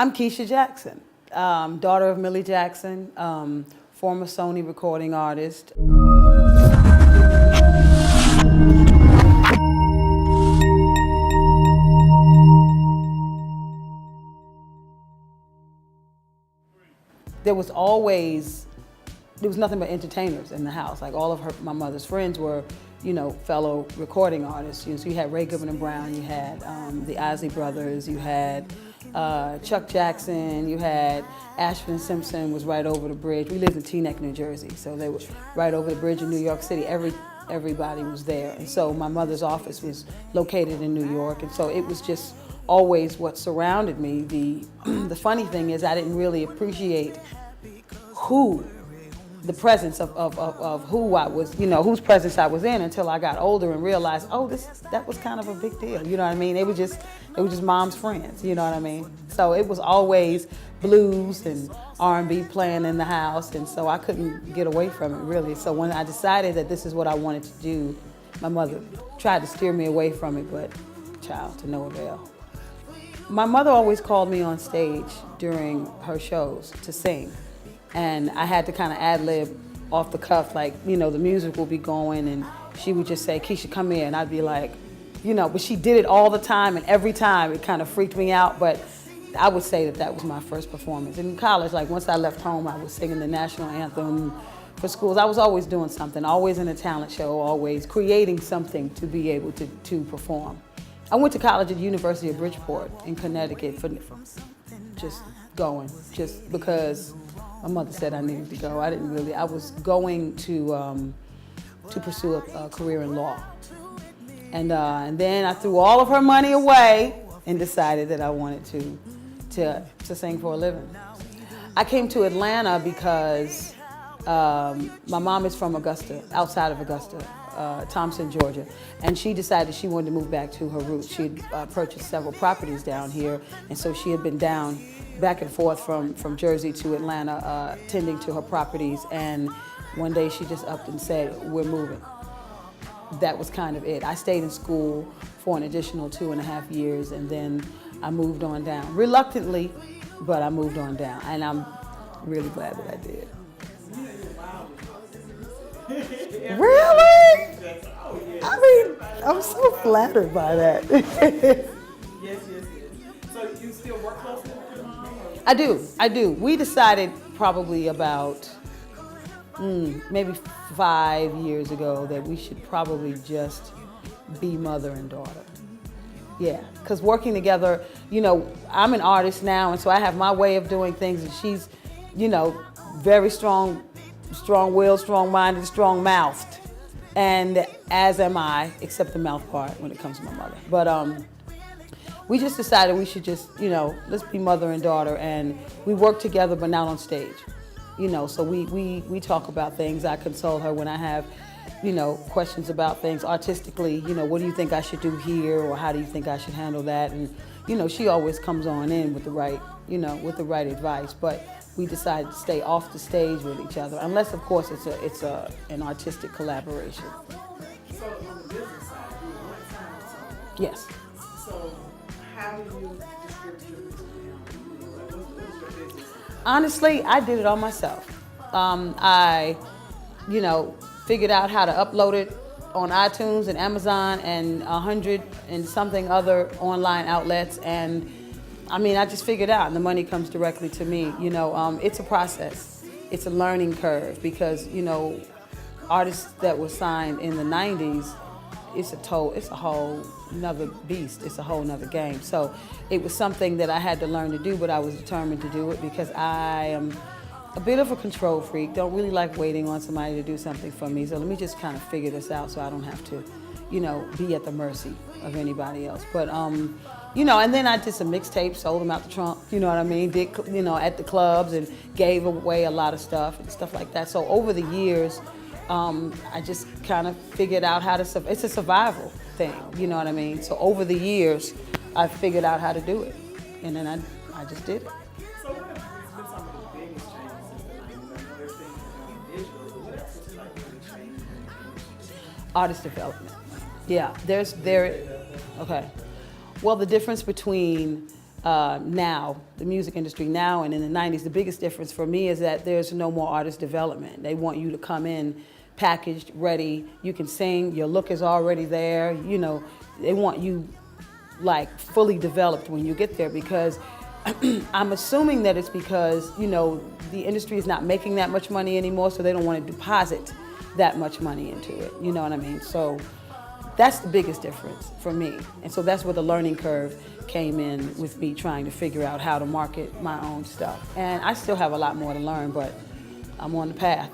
I'm Keisha Jackson, daughter of Millie Jackson, former Sony recording artist. There was nothing but entertainers in the house. Like all of my mother's friends were, fellow recording artists. So you had Ray Goodman and Brown, you had the Isley Brothers, you had Chuck Jackson, you had Ashford and Simpson was right over the bridge. We lived in Teaneck, New Jersey, so they were right over the bridge in New York City. Everybody was there. And so my mother's office was located in New York, and so it was just always what surrounded me. The funny thing is I didn't really appreciate the presence of who I was, whose presence I was in until I got older and realized, that was kind of a big deal. You know what I mean? It was just mom's friends. You know what I mean? So it was always blues and R&B playing in the house, and so I couldn't get away from it really. So when I decided that this is what I wanted to do, my mother tried to steer me away from it, but child, to no avail. My mother always called me on stage during her shows to sing. And I had to kind of ad-lib off the cuff, like, the music would be going and she would just say, Keisha, come here. And I'd be like, but she did it all the time, and every time it kind of freaked me out. But I would say that was my first performance. In college, like once I left home, I was singing the national anthem for schools. I was always doing something, always in a talent show, always creating something to be able to perform. I went to college at the University of Bridgeport in Connecticut for just because my mother said I needed to go. I was going to pursue a career in law. And then I threw all of her money away and decided that I wanted to sing for a living. I came to Atlanta because my mom is from Augusta, outside of Augusta, Thompson, Georgia. And she decided she wanted to move back to her roots. She had purchased several properties down here, and so she had been down back and forth from Jersey to Atlanta, tending to her properties, and one day she just upped and said, we're moving. That was kind of it. I stayed in school for an additional 2.5 years, and then I moved on down. Reluctantly, but I moved on down, and I'm really glad that I did. Really? I mean, I'm so flattered by that. Yes. So you still work closely with your mom? I do. We decided probably about maybe 5 years ago that we should probably just be mother and daughter. Yeah, because working together, I'm an artist now, and so I have my way of doing things, and she's, very strong-willed, strong-minded, strong-mouthed. And as am I, except the mouth part when it comes to my mother. But we just decided we should just, let's be mother and daughter, and we work together but not on stage. So we talk about things. I console her when I have, questions about things artistically. What do you think I should do here, or how do you think I should handle that? And she always comes on in with the right, advice. But we decided to stay off the stage with each other, unless of course it's an artistic collaboration. So on the business side, you want time. Yes. So how do you distribute your business now? What is your business? Honestly, I did it all myself. I figured out how to upload it on iTunes and Amazon and 100 and something other online outlets, and I just figured out, and the money comes directly to me. It's a process. It's a learning curve because, artists that were signed in the 90s, it's a whole nother beast. It's a whole nother game. So it was something that I had to learn to do, but I was determined to do it because I am a bit of a control freak. Don't really like waiting on somebody to do something for me. So let me just kind of figure this out so I don't have to, be at the mercy of anybody else. But, and then I did some mixtapes, sold them out the trunk, Did, at the clubs and gave away a lot of stuff and stuff like that. So over the years, I just kind of figured out how to, it's a survival thing, So over the years, I figured out how to do it. And then I just did it. So what have been some of the biggest changes since the 90s? I know there's things going digital, but what else has really changed? Artist development. Yeah, okay. Well, the difference between now, the music industry now and in the 90s, the biggest difference for me is that there's no more artist development. They want you to come in packaged, ready, you can sing, your look is already there, you know, they want you like fully developed when you get there because I'm assuming that it's because, you know, the industry is not making that much money anymore, so they don't want to deposit that much money into it, you know what I mean? So that's the biggest difference for me. And so that's where the learning curve came in with me trying to figure out how to market my own stuff. And I still have a lot more to learn, but I'm on the path.